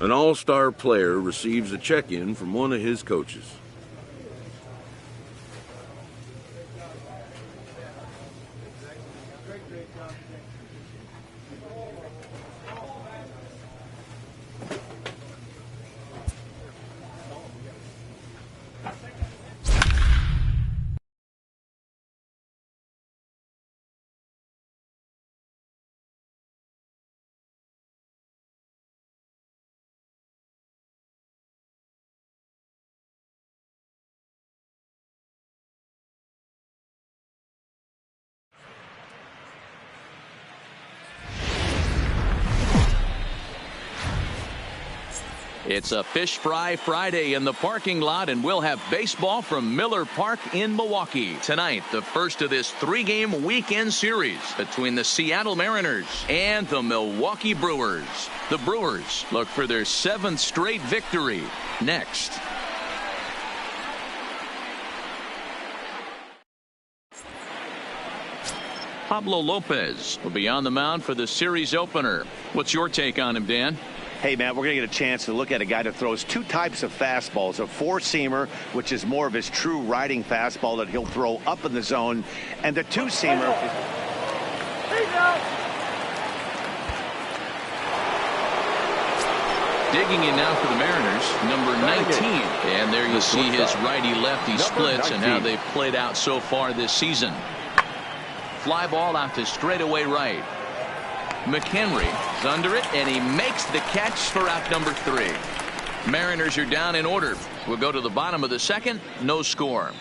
An all-star player receives a check-in from one of his coaches. It's a Fish Fry Friday in the parking lot, and we'll have baseball from Miller Park in Milwaukee. Tonight, the first of this three-game weekend series between the Seattle Mariners and the Milwaukee Brewers. The Brewers look for their 7th straight victory next. Pablo Lopez will be on the mound for the series opener. What's your take on him, Dan? Hey, Matt, we're going to get a chance to look at a guy that throws two types of fastballs, a four-seamer, which is more of his true riding fastball that he'll throw up in the zone, and the two-seamer. Digging in now for the Mariners, number 19. And there you see his righty-lefty splits and how they've played out so far this season. Fly ball out to straightaway right. McHenry is under it, and he makes the catch for out number 3. Mariners are down in order. We'll go to the bottom of the second. No score.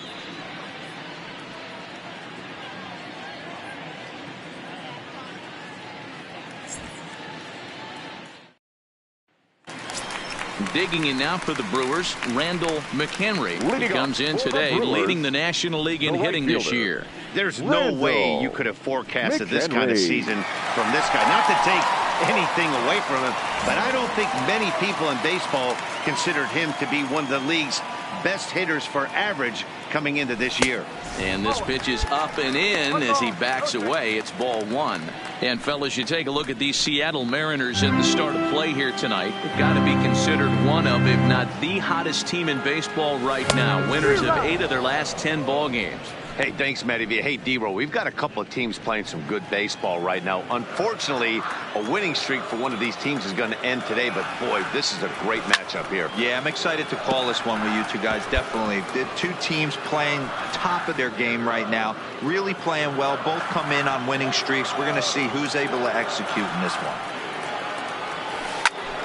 Digging in now for the Brewers, Randall McHenry. He comes in today leading the National League in hitting this year. There's no way you could have forecasted this kind of season from this guy. Not to take anything away from him, but I don't think many people in baseball considered him to be one of the league's best hitters for average coming into this year. And this pitch is up and in as he backs away. It's ball 1. And fellas, you take a look at these Seattle Mariners at the start of play here tonight. They've got to be considered one of, if not the hottest team in baseball right now. Winners of 8 of their last 10 ball games. Hey, thanks, Matty V. Hey, D-Row, we've got a couple of teams playing some good baseball right now. Unfortunately, a winning streak for one of these teams is going to end today, but boy, this is a great matchup here. Yeah, I'm excited to call this one with you two guys, definitely. The two teams playing top of their game right now, really playing well. Both come in on winning streaks. We're going to see who's able to execute in this one.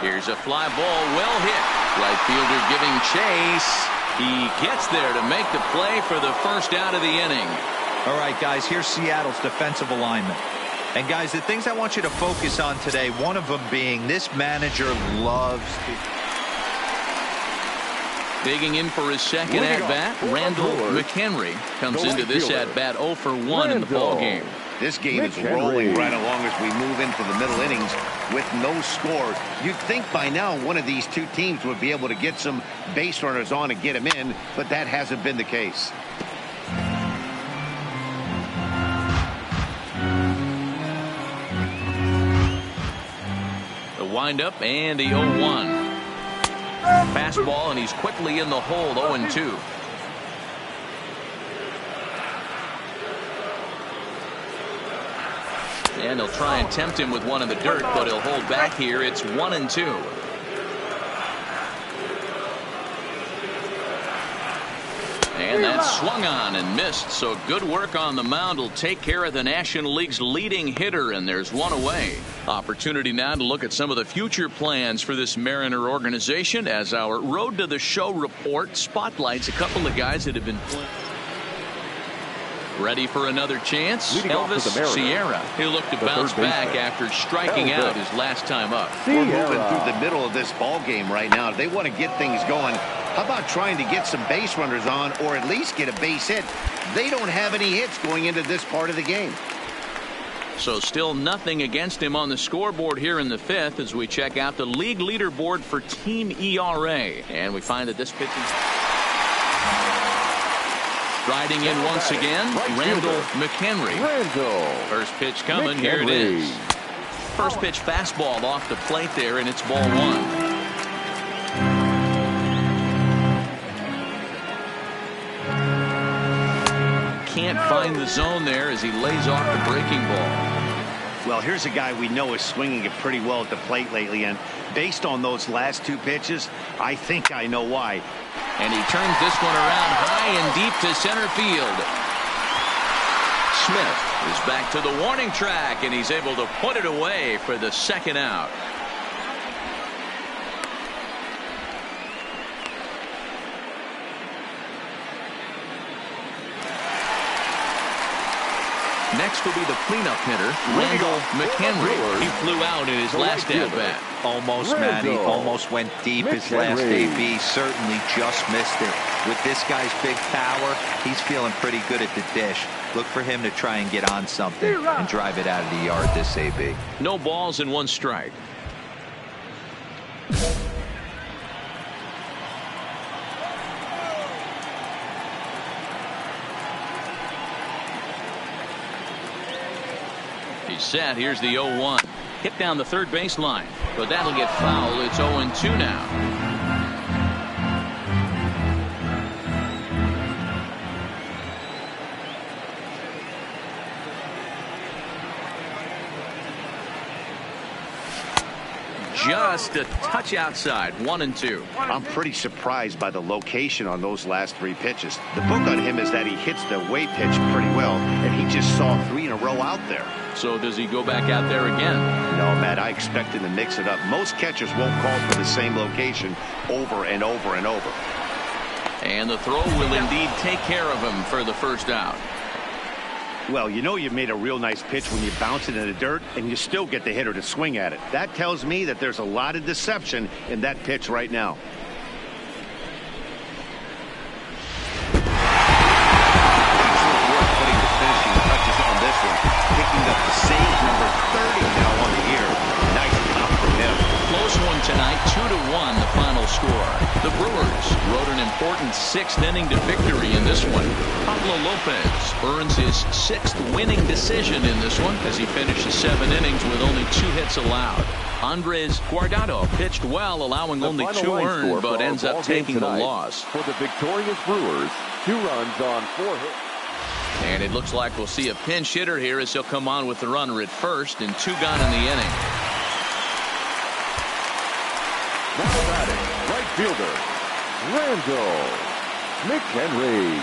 Here's a fly ball, well hit. Right fielder giving chase. He gets there to make the play for the first out of the inning. All right, guys, here's Seattle's defensive alignment. And, guys, the things I want you to focus on today, one of them being this manager loves to... Digging in for his second at-bat, Randall McHenry comes into this at-bat 0 for 1 in the ballgame. This game is rolling right along as we move into the middle innings with no score. You'd think by now one of these two teams would be able to get some base runners on and get them in, but that hasn't been the case. The windup and the 0-1. Fastball, and he's quickly in the hole, 0-2. And they'll try and tempt him with one in the dirt, but he'll hold back here. It's 1-2. And that's swung on and missed. So good work on the mound will take care of the National League's leading hitter, and there's one away. Opportunity now to look at some of the future plans for this Mariner organization as our Road to the Show report spotlights a couple of guys that have been playing. Ready for another chance? Leading off Elvis for the Sierra. He'll look to bounce back after striking out his last time up. We're moving through the middle of this ball game right now. If they want to get things going, how about trying to get some base runners on or at least get a base hit? They don't have any hits going into this part of the game. So still nothing against him on the scoreboard here in the fifth as we check out the league leaderboard for team ERA. And we find that this pitching... Riding in once again, Randall McHenry. First pitch coming. Here it is. First pitch fastball off the plate there, and it's ball one. Can't find the zone there as he lays off the breaking ball. Well, here's a guy we know is swinging it pretty well at the plate lately, and based on those last two pitches, I think I know why. And he turns this one around high and deep to center field. Smith is back to the warning track, and he's able to put it away for the second out. Next will be the cleanup hitter, Randall McHenry. He flew out in his last at-bat. Almost, Matty. Almost went deep his last AB. Certainly just missed it. With this guy's big power, he's feeling pretty good at the dish. Look for him to try and get on something and drive it out of the yard this AB. No balls and one strike. He's set. Here's the 0-1. Hit down the third baseline, but that'll get foul. It's 0-2 now. Just a touch outside. 1-2. I'm pretty surprised by the location on those last three pitches. The book on him is that he hits the away pitch pretty well, and he just saw 3 in a row out there. So does he go back out there again? No, Matt, I expect him to mix it up. Most catchers won't call for the same location over and over and over. And the throw will indeed take care of him for the first out. Well, you know you made a real nice pitch when you bounce it in the dirt and you still get the hitter to swing at it. That tells me that there's a lot of deception in that pitch right now. Putting the finishing touches on this one. Picking up the save number 30 now on the year. Nice pop from him. Close one tonight, 2-1 the final score. The Brewers rode an important 6th inning to victory in this one. Pablo Lopez earns his 6th winning decision in this one as he finishes 7 innings with only 2 hits allowed. Andres Guardado pitched well, allowing only 2 earned, but ends up taking the loss. For the victorious Brewers, 2 runs on 4 hits. And it looks like we'll see a pinch hitter here as he'll come on with the runner at first and 2 gone in the inning. Now batting, right fielder, Randall McHenry.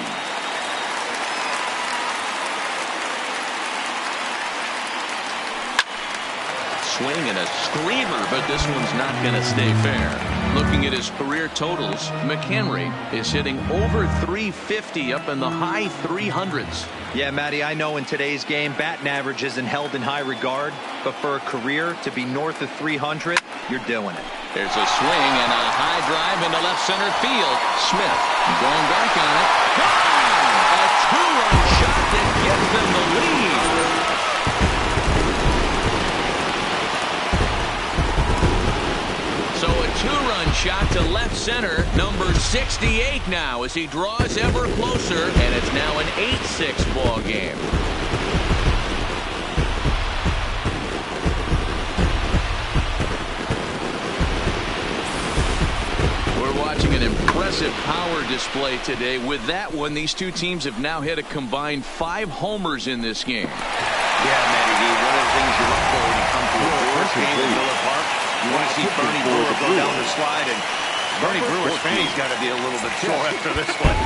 Swing and a screamer, but this one's not going to stay fair. Looking at his career totals, McHenry is hitting over 350 up in the high 300s. Yeah, Matty, I know in today's game, batting average isn't held in high regard, but for a career to be north of 300, you're doing it. There's a swing and a high drive into left center field. Smith going back on it. Gone! A 2-run shot that gives them the lead. So a 2-run shot to left center, number 68 now as he draws ever closer, and it's now an 8-6 ball game. We're watching an impressive power display today. With that one, these two teams have now hit a combined 5 homers in this game. Yeah, Matty D, one of the things you look for when you come to a Brewers game in Miller Park, you want to see Bernie Brewer go down the slide, and Bernie Brewer's fanny's got to be a little bit sore after this one.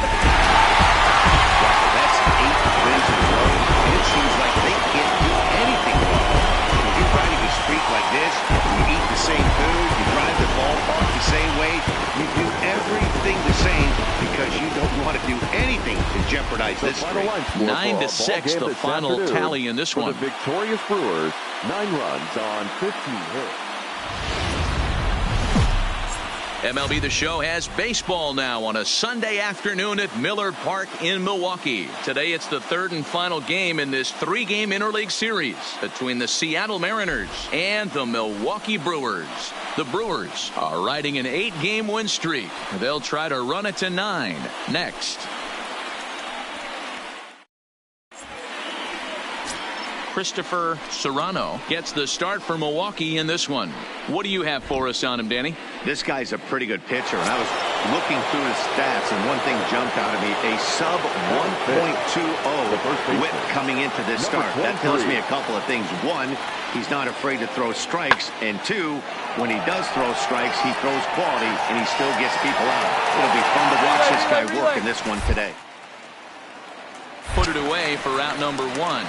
Wow, that's 8 wins in a row, and it seems like they can't do anything wrong. If you're riding a streak like this, you eat the same food, you drive the ballpark the same way, you do everything the same because you don't want to do anything to jeopardize this streak. 9-6, the final tally in this one. The victorious Brewers, 9 runs on 15 hits. MLB The Show has baseball now on a Sunday afternoon at Miller Park in Milwaukee. Today it's the third and final game in this 3-game interleague series between the Seattle Mariners and the Milwaukee Brewers. The Brewers are riding an 8-game win streak. They'll try to run it to 9 next. Christopher Serrano gets the start for Milwaukee in this one. What do you have for us on him, Danny? This guy's a pretty good pitcher, and I was looking through his stats, and one thing jumped out at me: a sub 1.20 whip coming into this start. That tells me a couple of things. One, he's not afraid to throw strikes, and two, when he does throw strikes, he throws quality, and he still gets people out. It'll be fun to watch this guy work in this one today. Put it away for out number 1.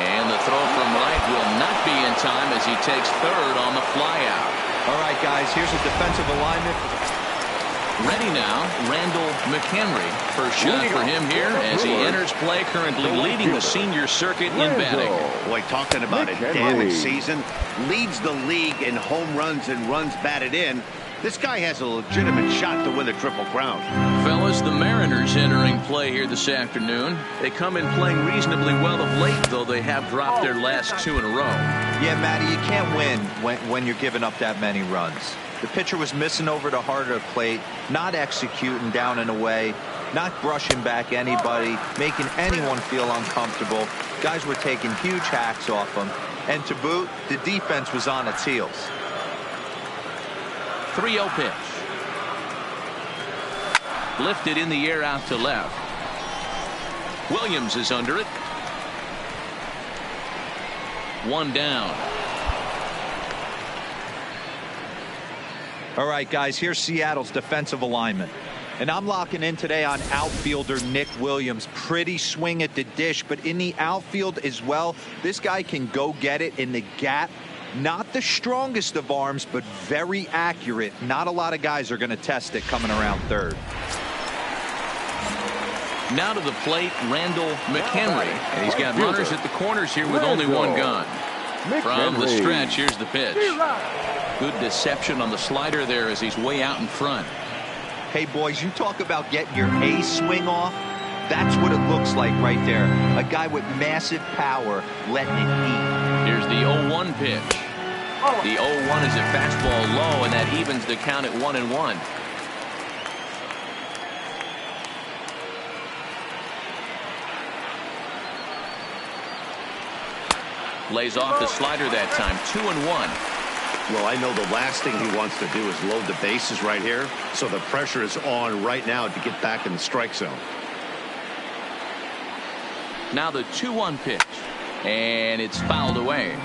And the throw from right will not be in time as he takes third on the flyout. All right, guys, here's a defensive alignment. Ready now, Randall McHenry. First shot for him here as he enters play, currently leading the senior circuit in batting. Boy, talking about a damaged season, leads the league in home runs and runs batted in. This guy has a legitimate shot to win the Triple Crown. Fellas, the Mariners entering play here this afternoon. They come in playing reasonably well of late, though they have dropped their last 2 in a row. Yeah, Matty, you can't win when you're giving up that many runs. The pitcher was missing over the heart of the plate, not executing down and away, not brushing back anybody, making anyone feel uncomfortable. Guys were taking huge hacks off him. And to boot, the defense was on its heels. 3-0 pitch. Lifted in the air out to left. Williams is under it. 1 down. All right, guys, here's Seattle's defensive alignment. And I'm locking in today on outfielder Nick Williams. Pretty swing at the dish, but in the outfield as well, this guy can go get it in the gap. Not the strongest of arms, but very accurate. Not a lot of guys are going to test it coming around third. Now to the plate, Randall McHenry. And he's got runners at the corners here with only 1 gun. From the stretch, here's the pitch. Good deception on the slider there as he's way out in front. Hey, boys, you talk about getting your A swing off. That's what it looks like right there. A guy with massive power letting it eat. Here's the 0-1 pitch. The 0-1 is a fastball low, and that evens the count at 1-1. Lays off the slider that time. 2-1. Well, I know the last thing he wants to do is load the bases right here, so the pressure is on right now to get back in the strike zone. Now the 2-1 pitch, and it's fouled away.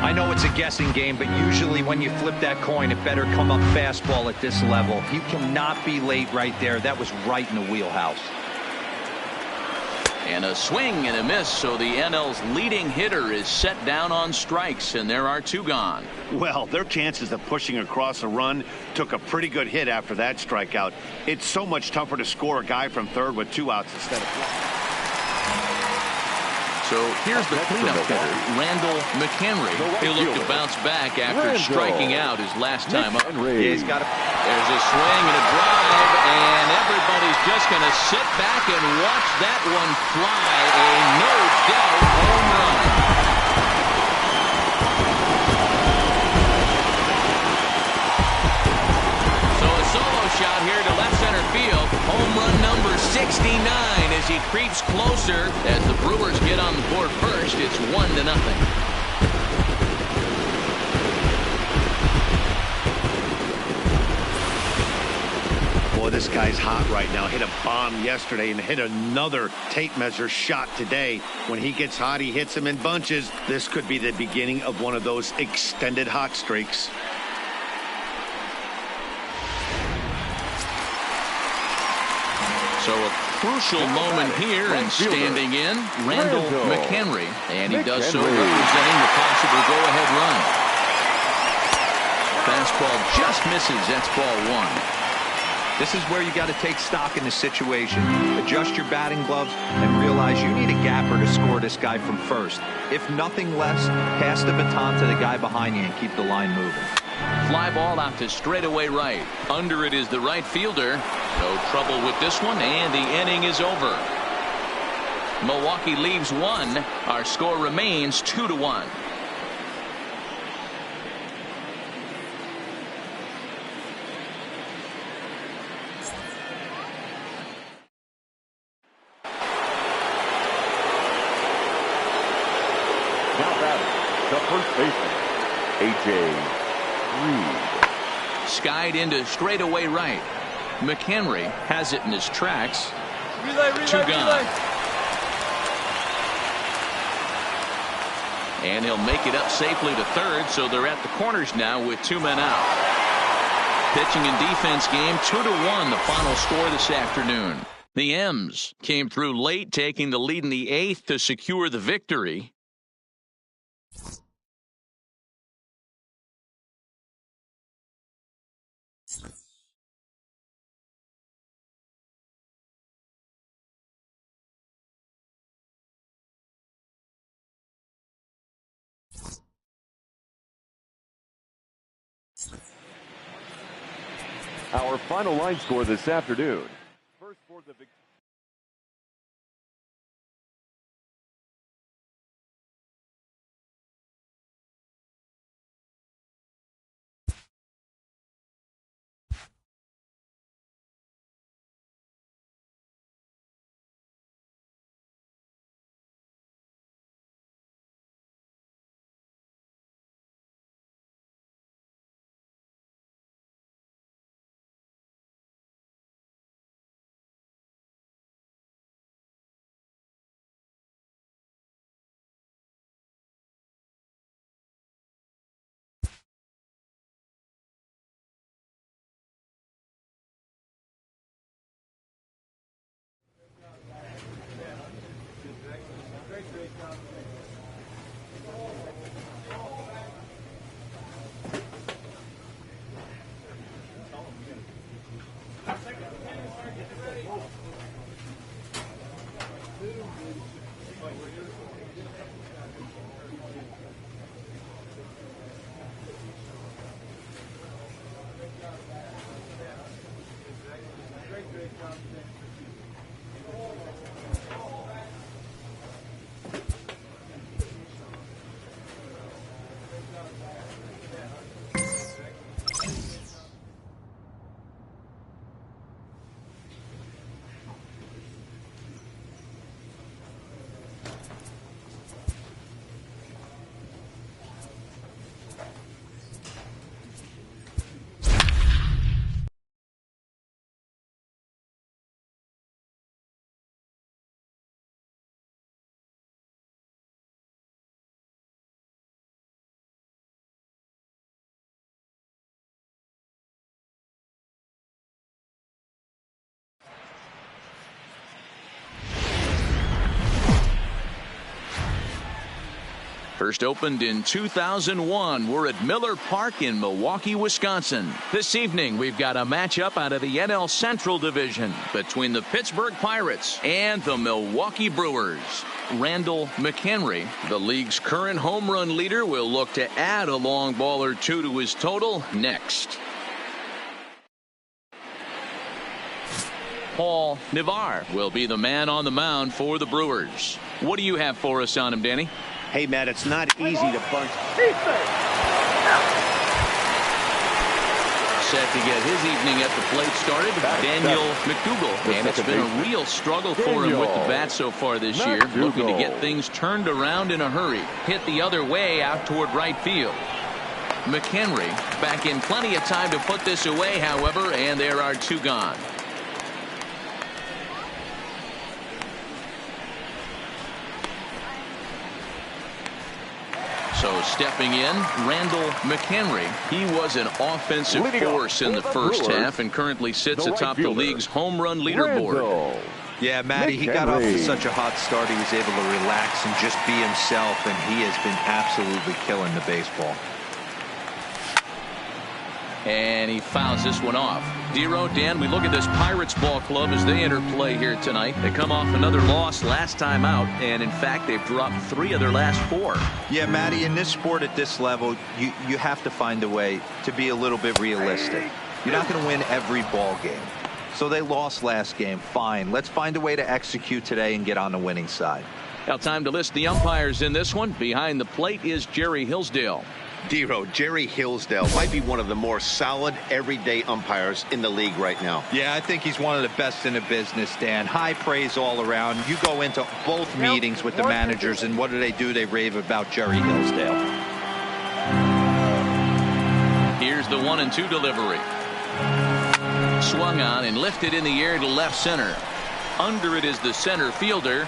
I know it's a guessing game, but usually when you flip that coin, it better come up fastball at this level. You cannot be late right there. That was right in the wheelhouse. And a swing and a miss, so the NL's leading hitter is set down on strikes, and there are 2 gone. Well, their chances of pushing across a run took a pretty good hit after that strikeout. It's so much tougher to score a guy from third with 2 outs instead of 1. So here's the cleanup hitter, Randall McHenry. He'll look to bounce back after striking out his last time up. Yeah, he's got There's a swing and a drive, and everybody's just going to sit back and watch that one fly. A no-doubt home run. So a solo shot here to left center field. Home run number 69 as he creeps closer. As the Brewers get on the board first, it's 1-0. Boy, this guy's hot right now. Hit a bomb yesterday and hit another tape measure shot today. When he gets hot, he hits them in bunches. This could be the beginning of one of those extended hot streaks. So a crucial moment here, and standing in, Randall McHenry. And he does so representing the possible go-ahead run. Fastball just misses. That's ball 1. This is where you got to take stock in the situation. Adjust your batting gloves and realize you need a gapper to score this guy from first. If nothing less, pass the baton to the guy behind you and keep the line moving. Fly ball out to straightaway right. Under it is the right fielder. No trouble with this one, and the inning is over. Milwaukee leaves one. Our score remains 2-1. Now batting, the first baseman, A.J. Reed. Skied into straightaway right. McHenry has it in his tracks. Two gone. And he'll make it up safely to third, so they're at the corners now with 2 men out. Pitching and defense game, 2-1, the final score this afternoon. The M's came through late, taking the lead in the 8th to secure the victory. Our final line score this afternoon. First for the victory. First opened in 2001. We're at Miller Park in Milwaukee, Wisconsin. This evening, we've got a matchup out of the NL Central Division between the Pittsburgh Pirates and the Milwaukee Brewers. Randall McHenry, the league's current home run leader, will look to add a long ball or two to his total next. Paul Navarre will be the man on the mound for the Brewers. What do you have for us on him, Danny? Hey, Matt, it's not easy to bunch. Set to get his evening at the plate started, Daniel McDougal. And it's been a real struggle for him with the bat so far this year. Looking to get things turned around in a hurry. Hit the other way out toward right field. McHenry back in plenty of time to put this away, however, and there are 2 gone. So stepping in, Randall McHenry. He was an offensive force in the first half and currently sits atop the league's home run leaderboard. Yeah, Matty, he got off to such a hot start. He was able to relax and just be himself, and he has been absolutely killing the baseball. And he fouls this one off. Dero, Dan, we look at this Pirates ball club as they enter play here tonight. They come off another loss last time out, and in fact, they've dropped 3 of their last 4. Yeah, Matty, in this sport at this level, you have to find a way to be a little bit realistic. You're not going to win every ball game. So they lost last game. Fine. Let's find a way to execute today and get on the winning side. Now time to list the umpires in this one. Behind the plate is Jerry Hillsdale. Dero, Jerry Hillsdale might be one of the more solid everyday umpires in the league right now. Yeah, I think he's one of the best in the business, Dan. High praise all around. You go into both meetings with the managers, and what do? They rave about Jerry Hillsdale. Here's the 1-2 delivery. Swung on and lifted in the air to left center. Under it is the center fielder.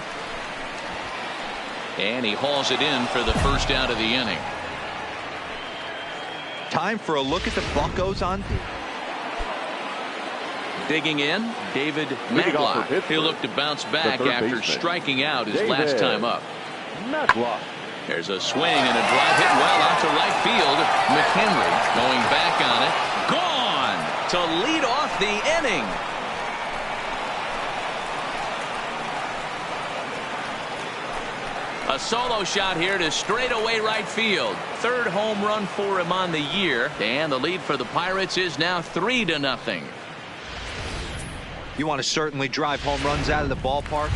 And he hauls it in for the first out of the inning. Time for a look at the Buccos on. Digging in, David Matlock. He'll look to bounce back after striking out his last time up. Matlock. There's a swing and a drive hit well out to right field. McHenry going back on it. Gone to lead off the inning. A solo shot here to straightaway right field. 3rd home run for him on the year. And the lead for the Pirates is now 3-0. You want to certainly drive home runs out of the ballpark.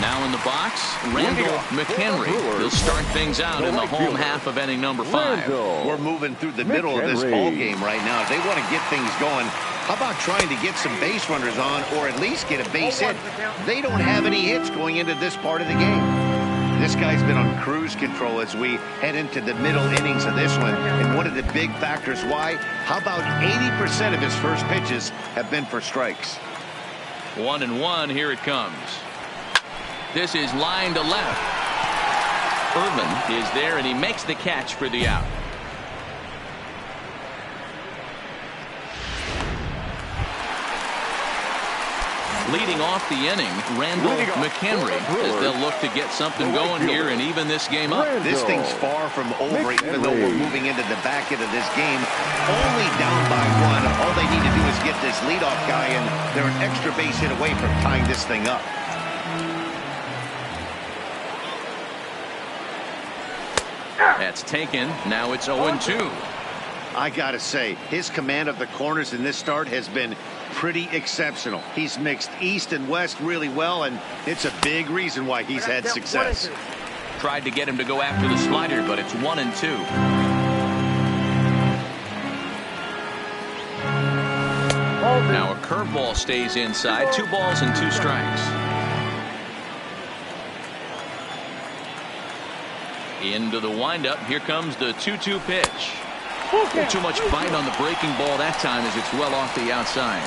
Now in the box, Randall McHenry. He'll start things out in the home half of inning number 5. We're moving through the middle of this ball game right now. If they want to get things going, how about trying to get some base runners on, or at least get a base hit? They don't have any hits going into this part of the game. This guy's been on cruise control as we head into the middle innings of this one. And one of the big factors why, how about 80% of his first pitches have been for strikes? 1-1, here it comes. This is line to left. Irvin is there, and he makes the catch for the out. Leading off the inning, Randall McHenry, as they'll look to get something going here and even this game up. This thing's far from over, even though we're moving into the back end of this game. Only down by 1. All they need to do is get this leadoff guy, and they're an extra base hit away from tying this thing up. That's taken. Now it's 0-2. I gotta say, his command of the corners in this start has been pretty exceptional. He's mixed east and west really well, and it's a big reason why he's had success. Tried to get him to go after the slider, but it's 1-2. Now a curveball stays inside. 2 balls and 2 strikes. Into the windup. Here comes the 2-2 pitch. Too much bite on the breaking ball that time as it's well off the outside.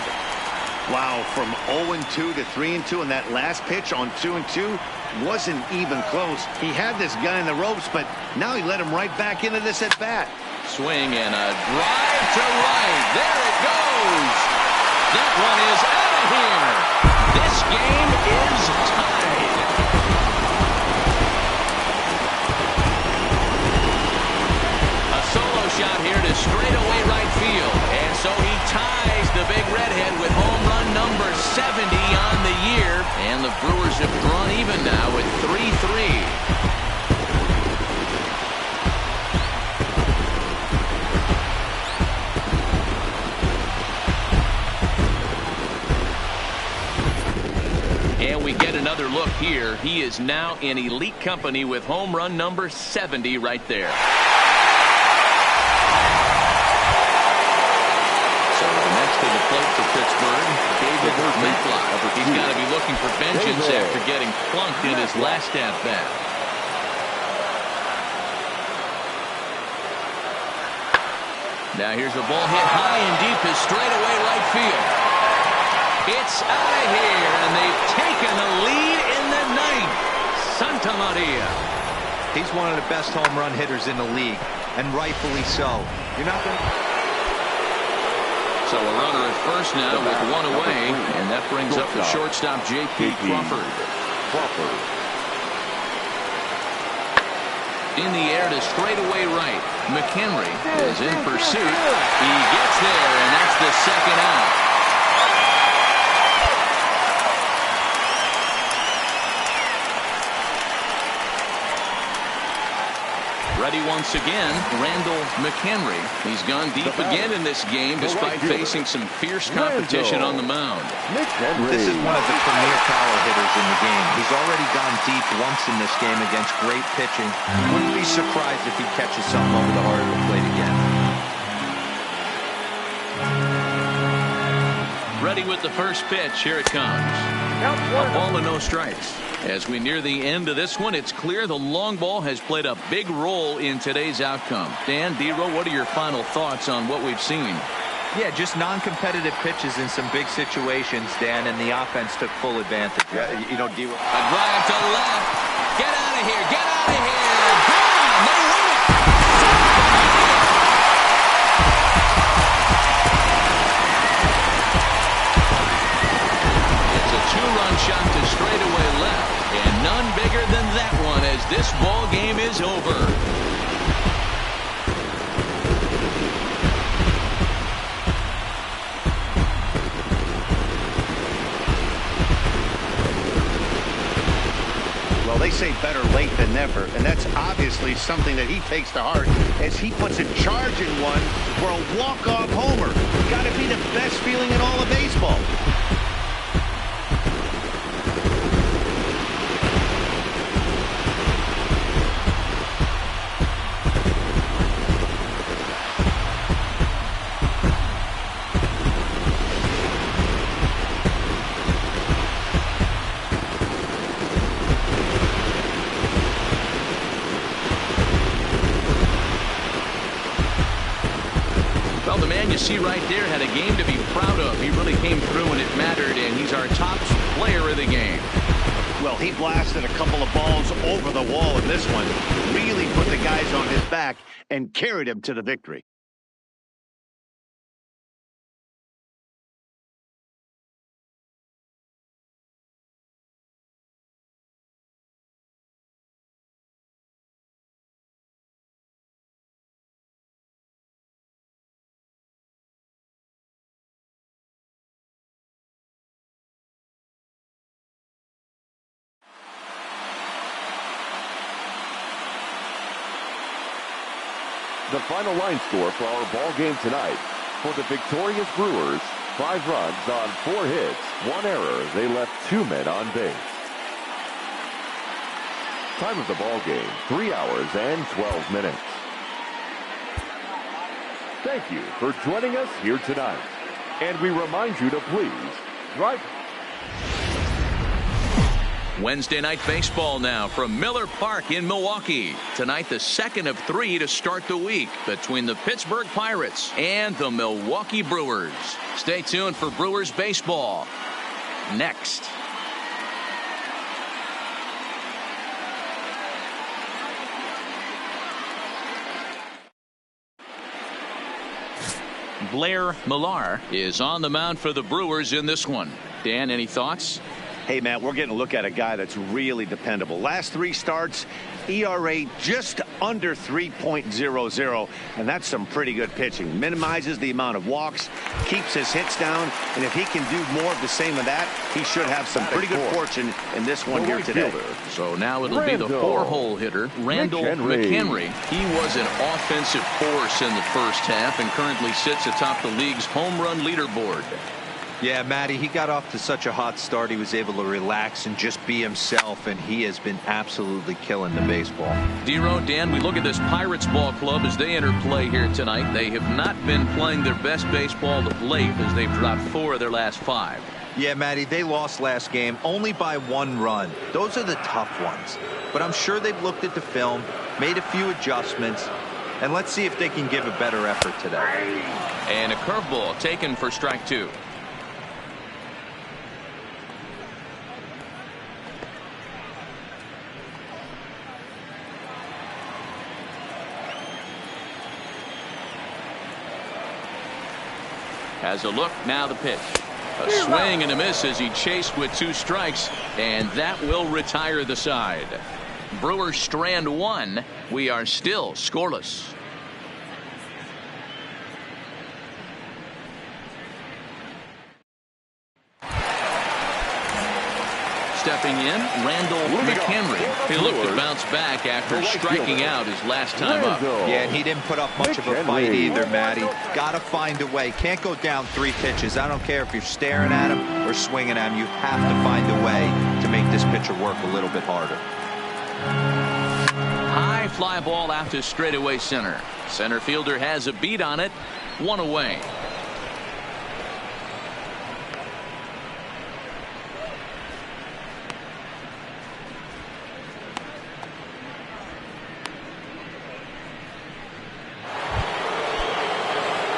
Wow, from 0-2 to 3-2, and that last pitch on 2-2 wasn't even close. He had this guy in the ropes, but now he let him right back into this at bat. Swing and a drive to right. There it goes. That one is out of here. This game is tied. Solo shot here to straightaway right field. And so he ties the big redhead with home run number 70 on the year. And the Brewers have drawn even now with 3-3. And we get another look here. He is now in elite company with home run number 70 right there. For Pittsburgh, David Matlock. He's got to be looking for vengeance after getting plunked in his last at-bat. Now here's a ball hit high and deep to straightaway right field. It's out of here, and they've taken the lead in the 9th. Santa Maria. He's one of the best home run hitters in the league, and rightfully so. You're not going to... So a runner at first now with 1 away, and that brings up the shortstop, J.P. Crawford. In the air to straightaway right. McHenry is in pursuit. He gets there, and that's the second out. Ready once again, Randall McHenry. He's gone deep again in this game despite facing some fierce competition on the mound. This is one of the premier power hitters in the game. He's already gone deep once in this game against great pitching. Wouldn't be surprised if he catches something over the heart of the plate again. Ready with the first pitch. Here it comes. A ball and no strikes. As we near the end of this one, it's clear the long ball has played a big role in today's outcome. Dan, D-Row, what are your final thoughts on what we've seen? Yeah, just non-competitive pitches in some big situations, Dan, and the offense took full advantage. Yeah, you know, D-Row. A drive to left. Get out of here. Get out of here. Gone. They win it. It's a two-run shot to straightaway left. And none bigger than that one as this ball game is over. Well, they say better late than never, and that's obviously something that he takes to heart as he puts a charge in one for a walk-off homer. Got to be the best feeling in all of baseball. You see right there had a game to be proud of. He really came through when it mattered, and he's our top player of the game. Well, he blasted a couple of balls over the wall in this one. Really put the guys on his back and carried him to the victory. The final line score for our ball game tonight. For the victorious Brewers, 5 runs on 4 hits, 1 error. They left 2 men on base. Time of the ball game, 3 hours and 12 minutes. Thank you for joining us here tonight. And we remind you to please drive. Wednesday night baseball now from Miller Park in Milwaukee. Tonight, the second of 3 to start the week between the Pittsburgh Pirates and the Milwaukee Brewers. Stay tuned for Brewers baseball next. Blair Millar is on the mound for the Brewers in this one. Dan, any thoughts? Hey, Matt, we're getting a look at a guy that's really dependable. Last 3 starts, ERA just under 3.00, and that's some pretty good pitching. Minimizes the amount of walks, keeps his hits down, and if he can do more of the same of that, he should have some pretty good fortune in this one here today. So now it'll be the 4-hole hitter, Randall McHenry. He was an offensive force in the first half and currently sits atop the league's home run leaderboard. Yeah, Matty, he got off to such a hot start. He was able to relax and just be himself, and he has been absolutely killing the baseball. D-Row, Dan, we look at this Pirates ball club as they enter play here tonight. They have not been playing their best baseball of late as they've dropped 4 of their last 5. Yeah, Matty, they lost last game only by 1 run. Those are the tough ones. But I'm sure they've looked at the film, made a few adjustments, and let's see if they can give a better effort today. And a curveball taken for strike 2. Has a look, now the pitch. A swing and a miss as he chased with 2 strikes, and that will retire the side. Brewers strand 1. We are still scoreless. stepping in, Randall McHenry. He looked to bounce back after striking out his last time up. Yeah, and he didn't put up much of a fight either, Matty. Got to find a way. Can't go down 3 pitches. I don't care if you're staring at him or swinging at him. You have to find a way to make this pitcher work a little bit harder. High fly ball out to straightaway center. Center fielder has a beat on it. 1 away.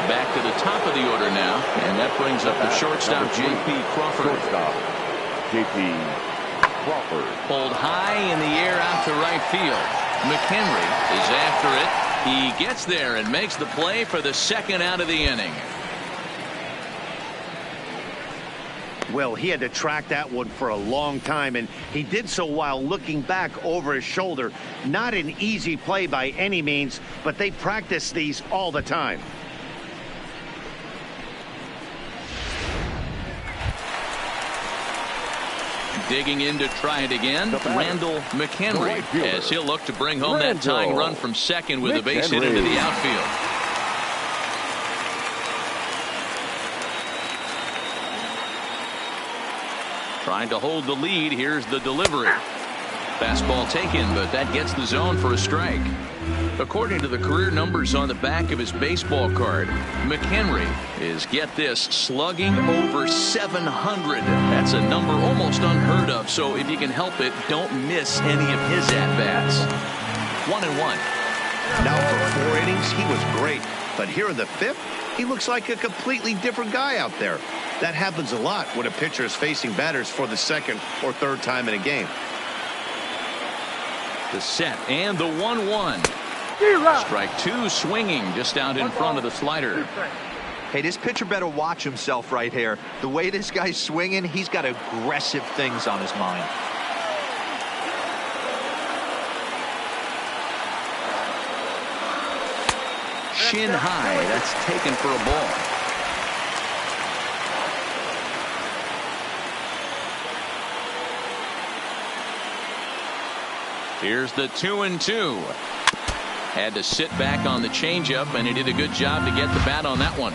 Back to the top of the order now, and that brings up the shortstop, J.P. Crawford. J.P. Crawford. Pulled high in the air out to right field. McHenry is after it. He gets there and makes the play for the 2nd out of the inning. Well, he had to track that one for a long time, and he did so while looking back over his shoulder. Not an easy play by any means, but they practice these all the time. Digging in to try it again, Randall McHenry, as he'll look to bring home that tying run from second with a base hit into the outfield. Trying to hold the lead. Here's the delivery. Fastball taken, but that gets the zone for a strike. According to the career numbers on the back of his baseball card, McHenry is, get this, slugging over 700. That's a number almost unheard of, so if you can help it, don't miss any of his at-bats. 1-1. Now for 4 innings, he was great, but here in the 5th, he looks like a completely different guy out there. That happens a lot when a pitcher is facing batters for the 2nd or 3rd time in a game. The set and the 1-1. Strike 2, swinging just out in front of the slider. Hey, this pitcher better watch himself right here. The way this guy's swinging, he's got aggressive things on his mind. Shin high. That's taken for a ball. Here's the 2-2. Had to sit back on the changeup, and he did a good job to get the bat on that one.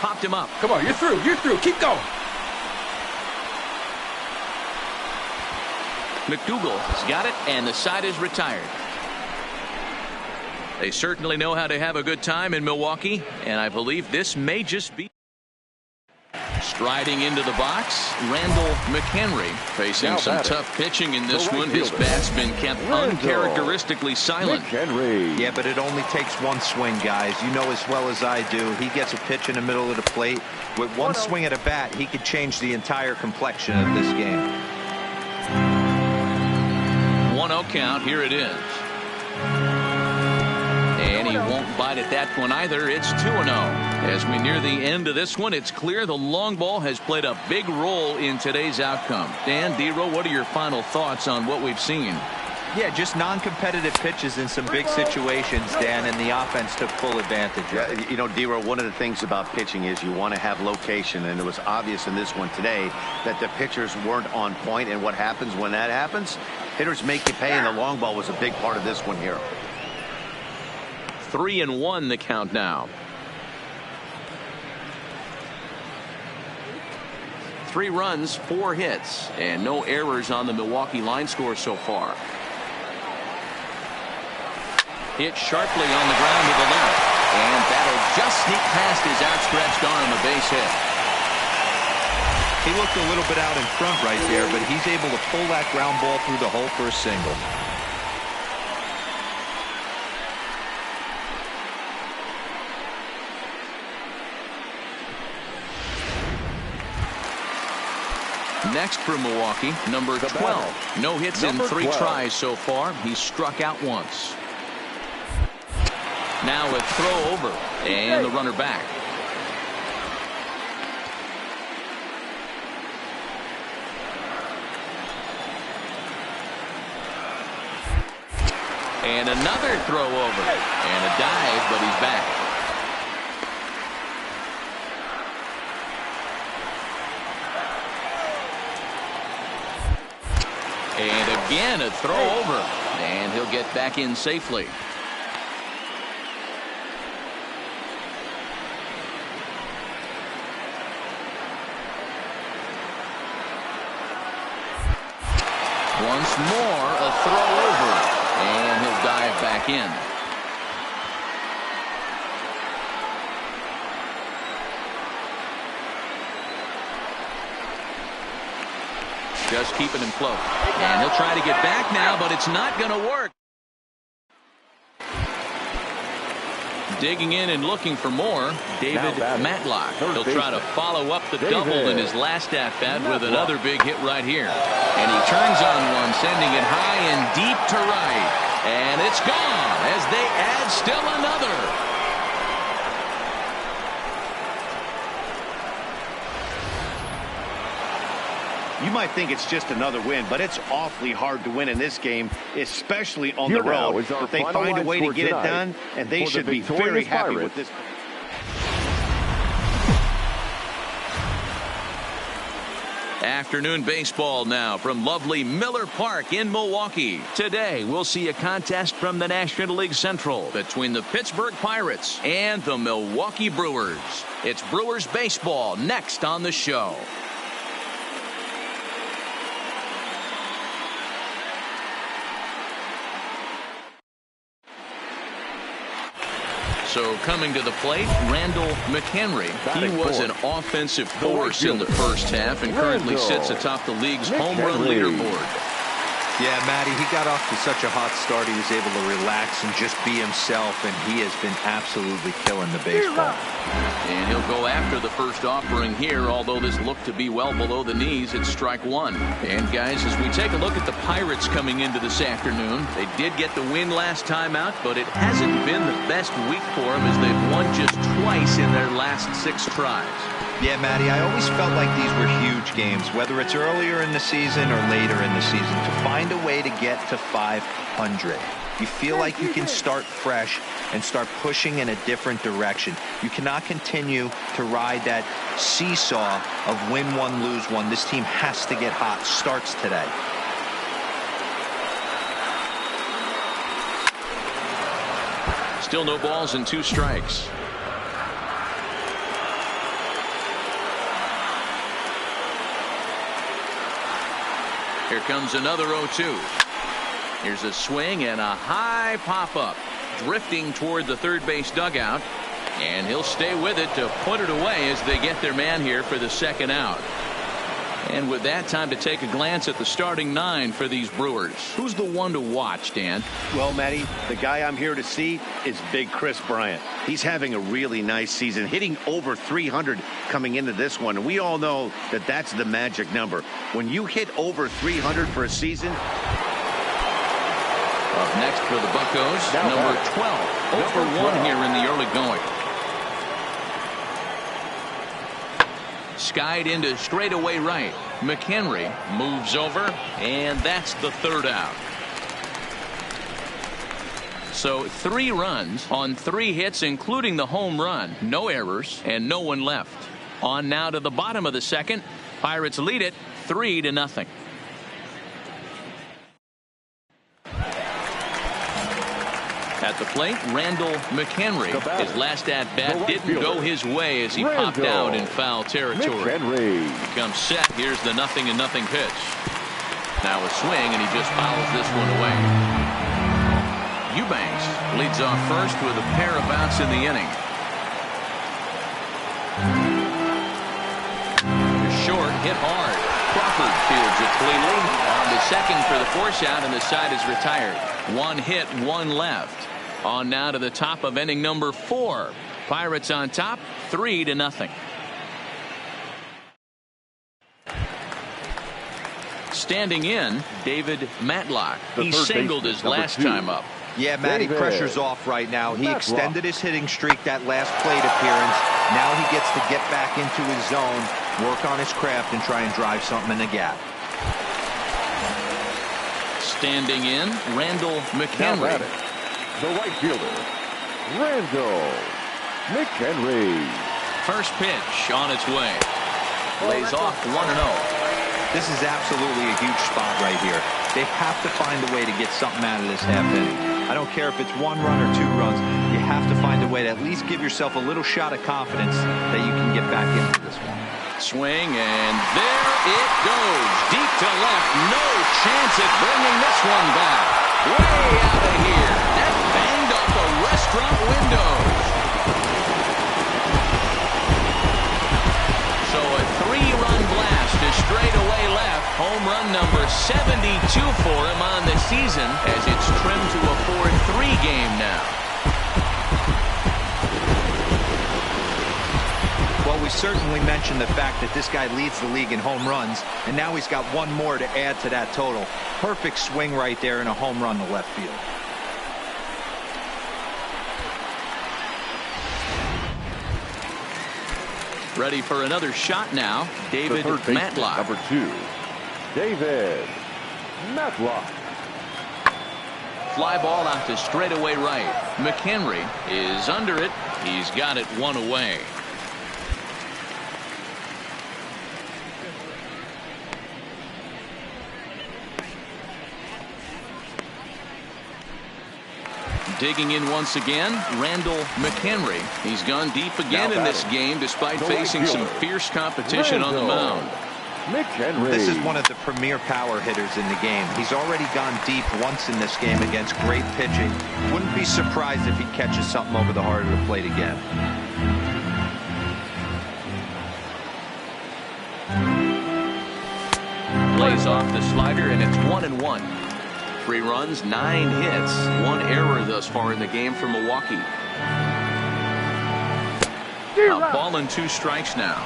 Popped him up. Come on, you're through. You're through. Keep going. McDougal has got it, and the side is retired. They certainly know how to have a good time in Milwaukee, and I believe this may just be. Striding into the box, Randall McHenry facing some tough pitching in this one. His bat's been kept uncharacteristically silent. Yeah, but it only takes one swing, guys. You know as well as I do. He gets a pitch in the middle of the plate. With one swing at a bat, he could change the entire complexion of this game. 1-0 count. Here it is. And he won't bite at that one either. It's 2-0. As we near the end of this one, it's clear the long ball has played a big role in today's outcome. Dan, D-Row, what are your final thoughts on what we've seen? Yeah, just non-competitive pitches in some big situations, Dan, and the offense took full advantage. Yeah, you know, D-Row, one of the things about pitching is you want to have location, and it was obvious in this one today that the pitchers weren't on point, and what happens when that happens? Hitters make you pay, and the long ball was a big part of this one here. 3-1 the count now. 3 runs, 4 hits, and no errors on the Milwaukee line score so far. Hit sharply on the ground to the left, and that'll just sneak past his outstretched arm, a base hit. He looked a little bit out in front right there, but he's able to pull that ground ball through the hole for a single. Next for Milwaukee, number 12. No hits in 3 tries so far. He's struck out once. Now a throw over, and the runner back. And another throw over. And a dive, but he's back. And again, a throw over. And he'll get back in safely. Once more, a throw over. And he'll dive back in. Just keeping him close. And he'll try to get back now, but it's not going to work. Digging in and looking for more, David Matlock. He'll try to follow up the double in his last at-bat with another big hit right here. And he turns on one, sending it high and deep to right. And it's gone as they add still another. You might think it's just another win, but it's awfully hard to win in this game, especially on the road. But they find a way to get it done, and they should be very happy with this. Afternoon baseball now from lovely Miller Park in Milwaukee. Today we'll see a contest from the National League Central between the Pittsburgh Pirates and the Milwaukee Brewers. It's Brewers baseball next on the show. So coming to the plate, Randall McHenry. He was an offensive force in the first half and currently sits atop the league's home run leaderboard. Yeah, Matty, he got off to such a hot start. He was able to relax and just be himself, and he has been absolutely killing the baseball. And he'll go after the first offering here, although this looked to be well below the knees. It's strike one. And guys, as we take a look at the Pirates coming into this afternoon, they did get the win last time out, but it hasn't been the best week for them as they've won just twice in their last 6 tries. Yeah, Matty, I always felt like these were huge games, whether it's earlier in the season or later in the season, to find a way to get to 500. You feel like you can start fresh and start pushing in a different direction. You cannot continue to ride that seesaw of win one, lose one. This team has to get hot. Starts today. Still no balls and 2 strikes. Here comes another 0-2. Here's a swing and a high pop-up. Drifting toward the third base dugout. And he'll stay with it to put it away as they get their man here for the second out. And with that, time to take a glance at the starting 9 for these Brewers. Who's the one to watch, Dan? Well, Matty, the guy I'm here to see is Big Chris Bryant. He's having a really nice season, hitting over 300 coming into this one. And we all know that that's the magic number. When you hit over 300 for a season. Up next for the Buccos, number 12. 0 for 1 here in the early going. Skied into straightaway right. McHenry moves over, and that's the third out. So 3 runs on 3 hits, including the home run. No errors and no one left. On now to the bottom of the second. Pirates lead it 3-0. At the plate, Randall McHenry. His last at-bat didn't go his way as he popped out in foul territory. He comes set. Here's the 0-0 pitch. Now a swing, and he just fouls this one away. Eubanks leads off first with a pair of outs in the inning. Short, hit hard. Crawford fields it cleanly. On to second for the force out, and the side is retired. 1 hit, 1 left. On now to the top of inning number 4. Pirates on top, 3-0. Standing in, David Matlock. He singled his last time up. Yeah, Matty, pressure's off right now. He extended his hitting streak that last plate appearance. Now he gets to get back into his zone, work on his craft, and try and drive something in the gap. Standing in, Randall McHenry. the right fielder, Randall McHenry. First pitch on its way. Lays off 1-0. This is absolutely a huge spot right here. They have to find a way to get something out of this half inning. I don't care if it's 1 run or 2 runs. You have to find a way to at least give yourself a little shot of confidence that you can get back into this one. Swing, and there it goes. Deep to left. No chance at bringing this one back. Way out of here. That banged off a restaurant window. So a 3-run blast to straightaway left. Home run number 72 for him on the season as it's trimmed to a 4-3 game now. Well, we certainly mentioned the fact that this guy leads the league in home runs, and now he's got 1 more to add to that total. Perfect swing right there and a home run to left field. Ready for another shot now, David Matlock. Number 2, David Matlock. Fly ball out to straightaway right. McHenry is under it. He's got it 1 away. Digging in once again, Randall McHenry. He's gone deep again in this game despite facing some fierce competition on the mound. McHenry. This is one of the premier power hitters in the game. He's already gone deep once in this game against great pitching. Wouldn't be surprised if he catches something over the heart of the plate again. Plays off the slider, and it's 1-1. 3 runs, 9 hits, 1 error thus far in the game for Milwaukee. A ball and 2 strikes now.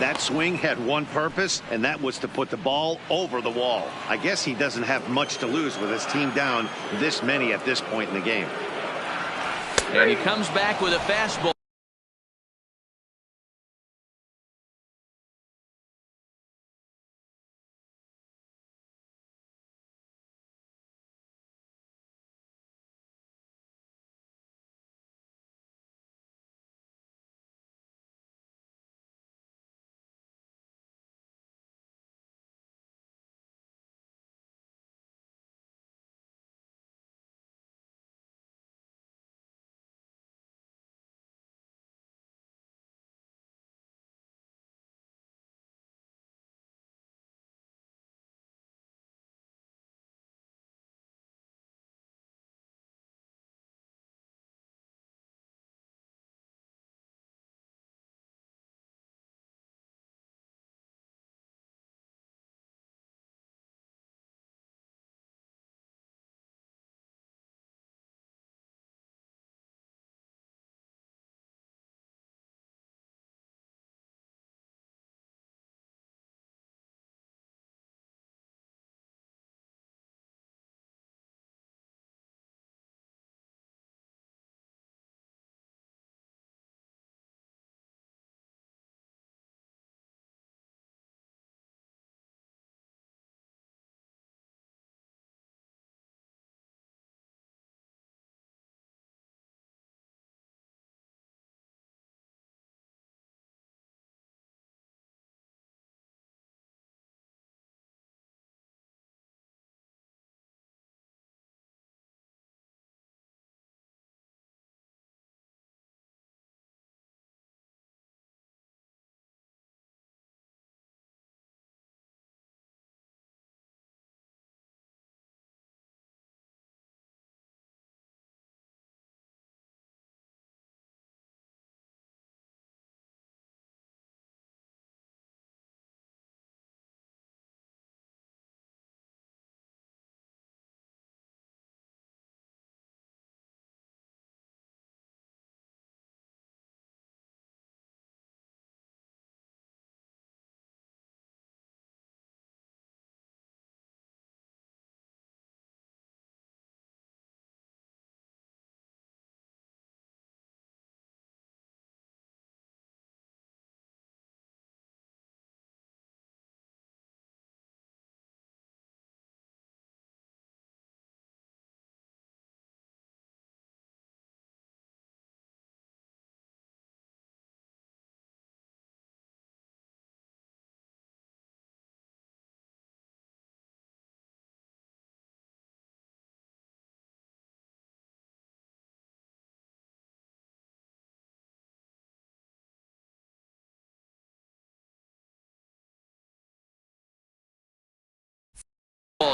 That swing had one purpose, and that was to put the ball over the wall. I guess he doesn't have much to lose with his team down this many at this point in the game. And he comes back with a fastball.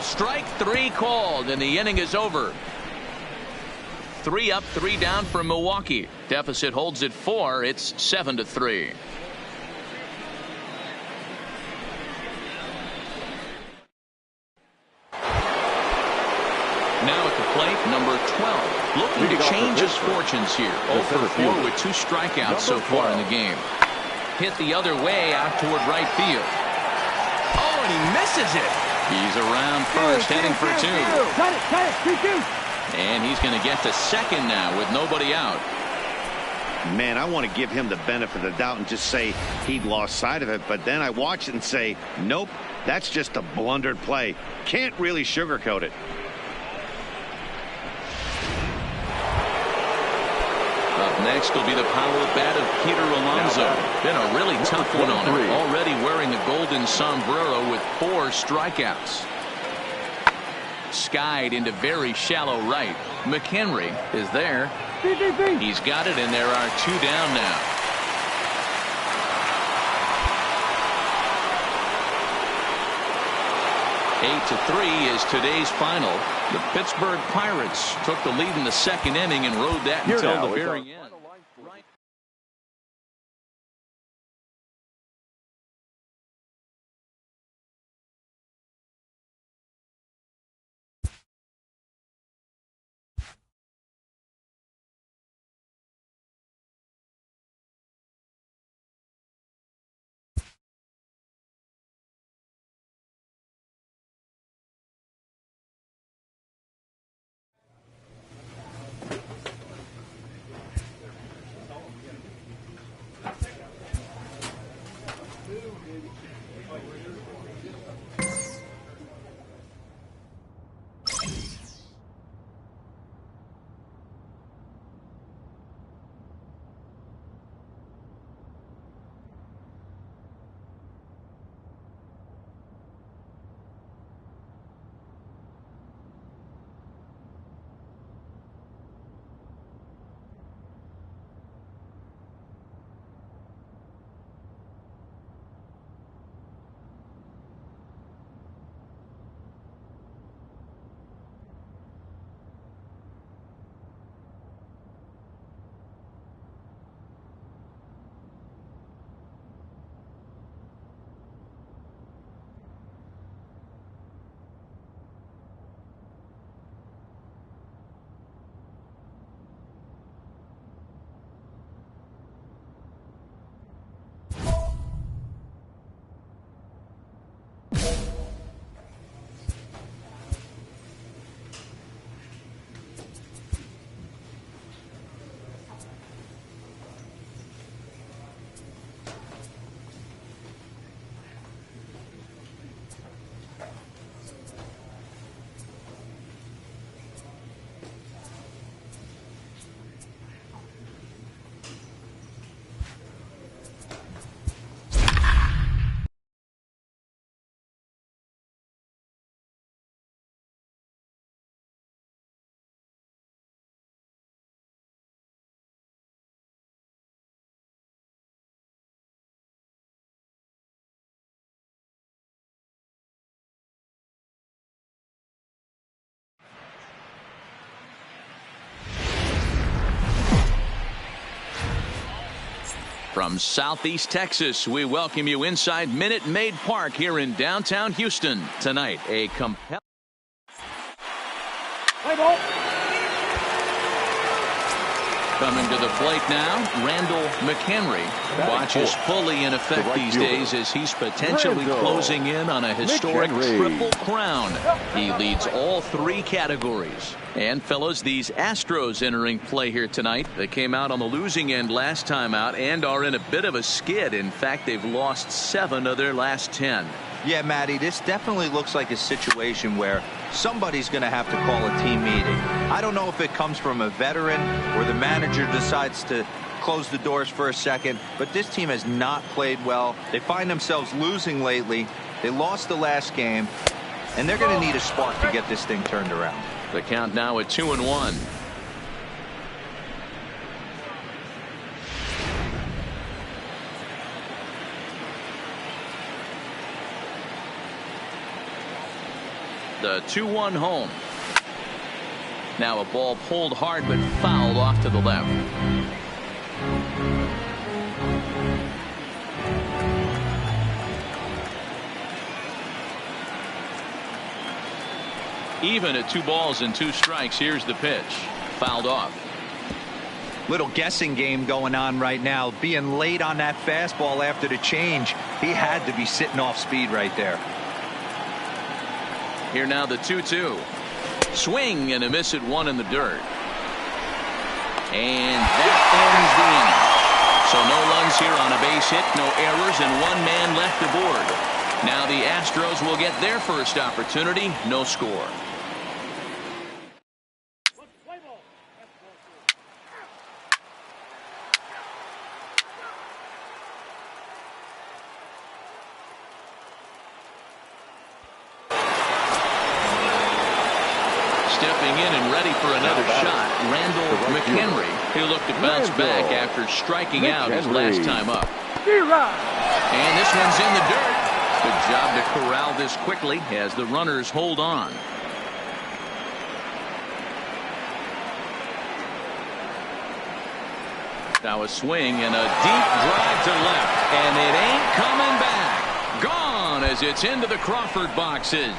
Strike 3 called, and the inning is over. 3 up, 3 down for Milwaukee. Deficit holds at 4. It's 7-3. Now at the plate, number 12, looking to change his fortunes here. 0 for 4 with 2 strikeouts so far in the game. Hit the other way out toward right field. Oh, and he misses it. He's around first, heading for 2. Cut it, 2-2. And he's going to get to second now with nobody out. Man, I want to give him the benefit of the doubt and just say he'd lost sight of it. But then I watch it and say, nope, that's just a blundered play. Can't really sugarcoat it. Up next will be the power bat of Peter Alonso. Been a really tough one on him. Already wearing the golden sombrero with 4 strikeouts. Skied into very shallow right. McHenry is there. He's got it, and there are 2 down now. Eight to 3 is today's final. The Pittsburgh Pirates took the lead in the second inning and rode that until the very end. From Southeast Texas, we welcome you inside Minute Maid Park here in downtown Houston. Tonight, a compelling... Coming to the plate now, Randall McHenry. Watches fully in effect these days as he's potentially closing in on a historic triple crown. He leads all 3 categories. And fellas, these Astros entering play here tonight. They came out on the losing end last time out and are in a bit of a skid. In fact, they've lost 7 of their last 10. Yeah, Matty, this definitely looks like a situation where somebody's going to have to call a team meeting. I don't know if it comes from a veteran or the manager decides to close the doors for a second, but this team has not played well. They find themselves losing lately. They lost the last game, and they're going to need a spark to get this thing turned around. The count now at 2-1. The 2-1 home. Now a ball pulled hard but fouled off to the left. Even at 2 balls and 2 strikes. Here's the pitch. Fouled off. Little guessing game going on right now. Being late on that fastball after the change. He had to be sitting off speed right there. Here now the 2-2. Swing and a miss at 1 in the dirt. And that ends the inning. So no runs here on a base hit, no errors, and 1 man left aboard. Now the Astros will get their first opportunity. No score. He looked to bounce back after striking out his last time up. And this one's in the dirt. Good job to corral this quickly as the runners hold on. Now a swing and a deep drive to left. And it ain't coming back. Gone as it's into the Crawford boxes.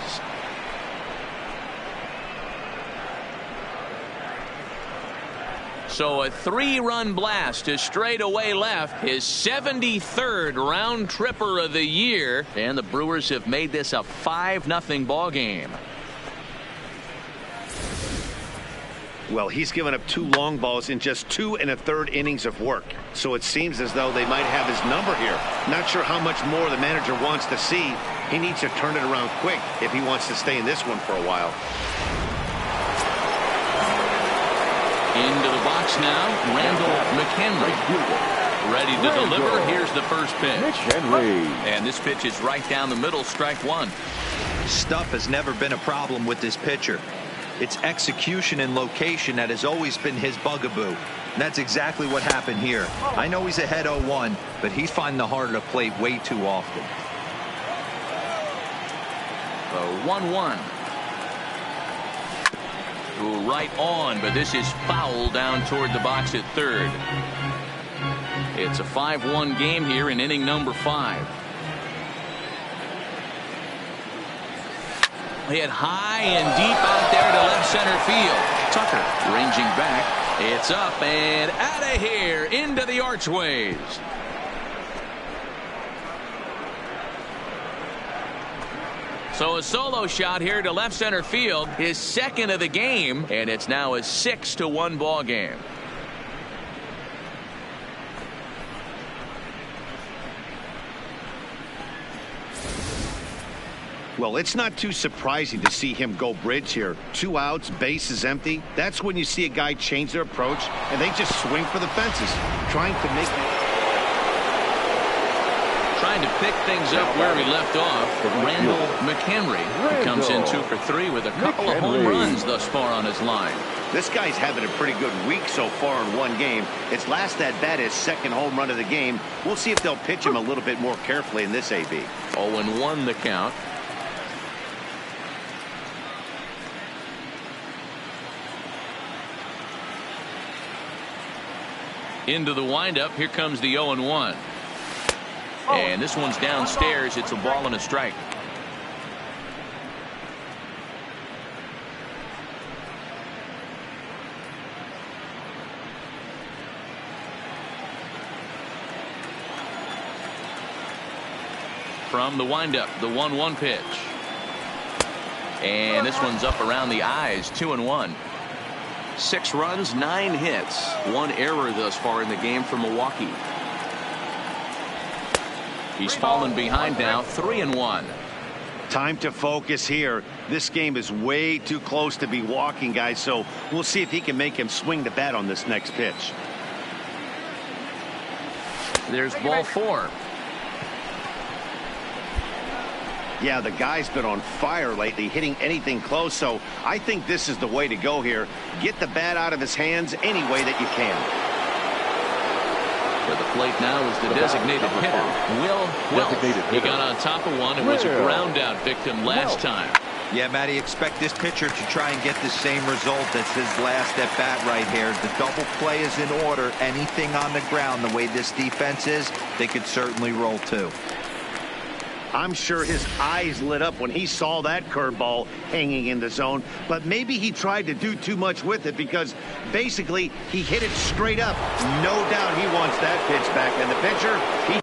So a 3-run blast to straightaway left, his 73rd round tripper of the year, and the Brewers have made this a 5-0 ball game. Well, he's given up 2 long balls in just 2 1/3 innings of work. So it seems as though they might have his number here. Not sure how much more the manager wants to see. He needs to turn it around quick if he wants to stay in this one for a while. Into the box now, McHenry. Ready to deliver. Here's the first pitch. And this pitch is right down the middle, strike 1. Stuff has never been a problem with this pitcher. It's execution and location that has always been his bugaboo. And that's exactly what happened here. I know he's ahead 0-1, but he's finding the harder to play way too often. 1-1. Right on, but this is foul down toward the box at third. It's a 5-1 game here in inning number 5. Hit high and deep out there to left center field. Tucker ranging back. It's up and out of here into the archways. So a solo shot here to left center field, his 2nd of the game, and it's now a 6-1 ball game. Well, it's not too surprising to see him go bridge here. 2 outs, base is empty. That's when you see a guy change their approach, and they just swing for the fences, trying to pick things up where he left off. McHenry comes in 2 for 3 with a couple of home runs thus far on his line. This guy's having a pretty good week so far in 1 game. His last at bat, his 2nd home run of the game. We'll see if they'll pitch him a little bit more carefully in this AB. 0-1 the count. Into the windup. Here comes the 0-1. And this one's downstairs. It's a ball and a strike. From the windup, the 1-1 pitch. And this one's up around the eyes. 2-1. 6 runs, 9 hits, 1 error thus far in the game for Milwaukee. He's fallen behind now, 3-1. Time to focus here. This game is way too close to be walking, guys, so we'll see if he can make him swing the bat on this next pitch. There's ball 4. Yeah, the guy's been on fire lately, hitting anything close, so I think this is the way to go here. Get the bat out of his hands any way that you can. To the plate now is the designated hitter, Will Welch. He got on top of one and was a ground out victim last time. Yeah, Matty, expect this pitcher to try and get the same result as his last at bat right here. The double play is in order. Anything on the ground, the way this defense is, they could certainly roll too. I'm sure his eyes lit up when he saw that curveball hanging in the zone, but maybe he tried to do too much with it because basically he hit it straight up. No doubt he wants that pitch back, and the pitcher, he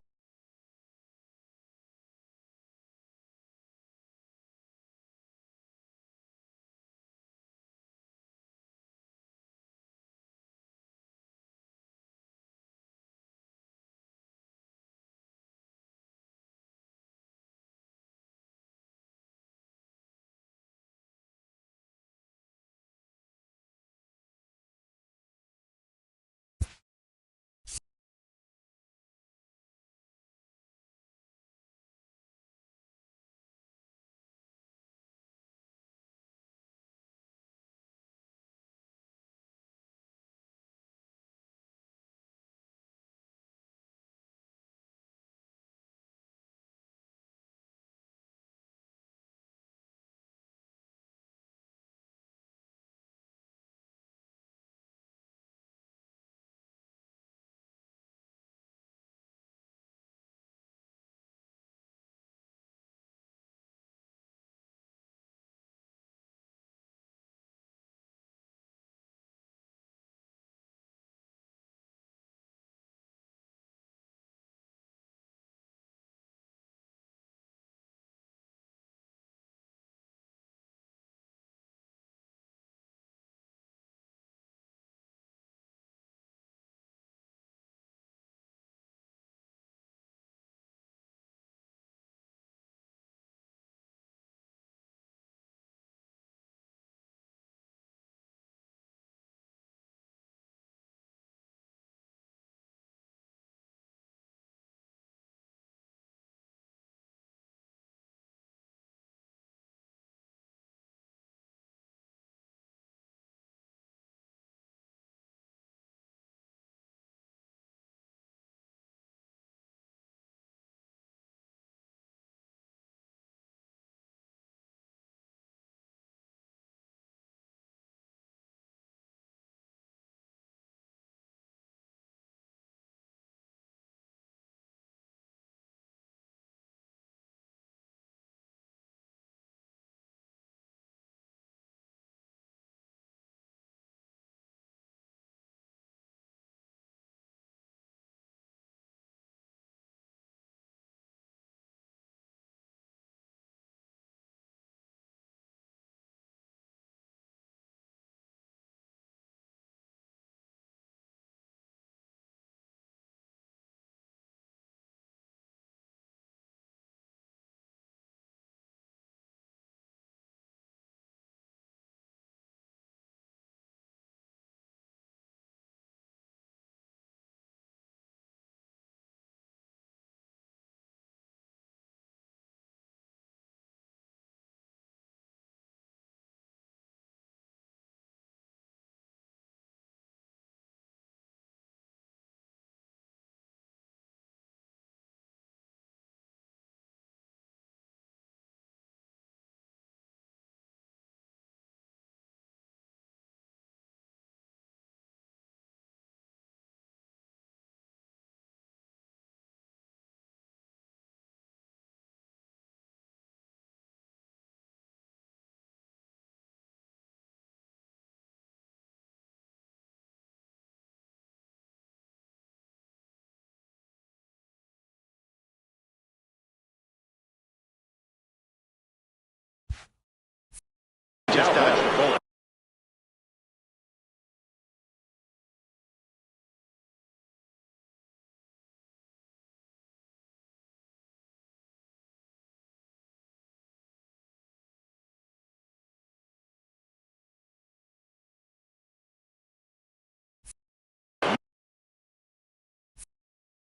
just dodged the bullet.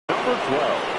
Number 12.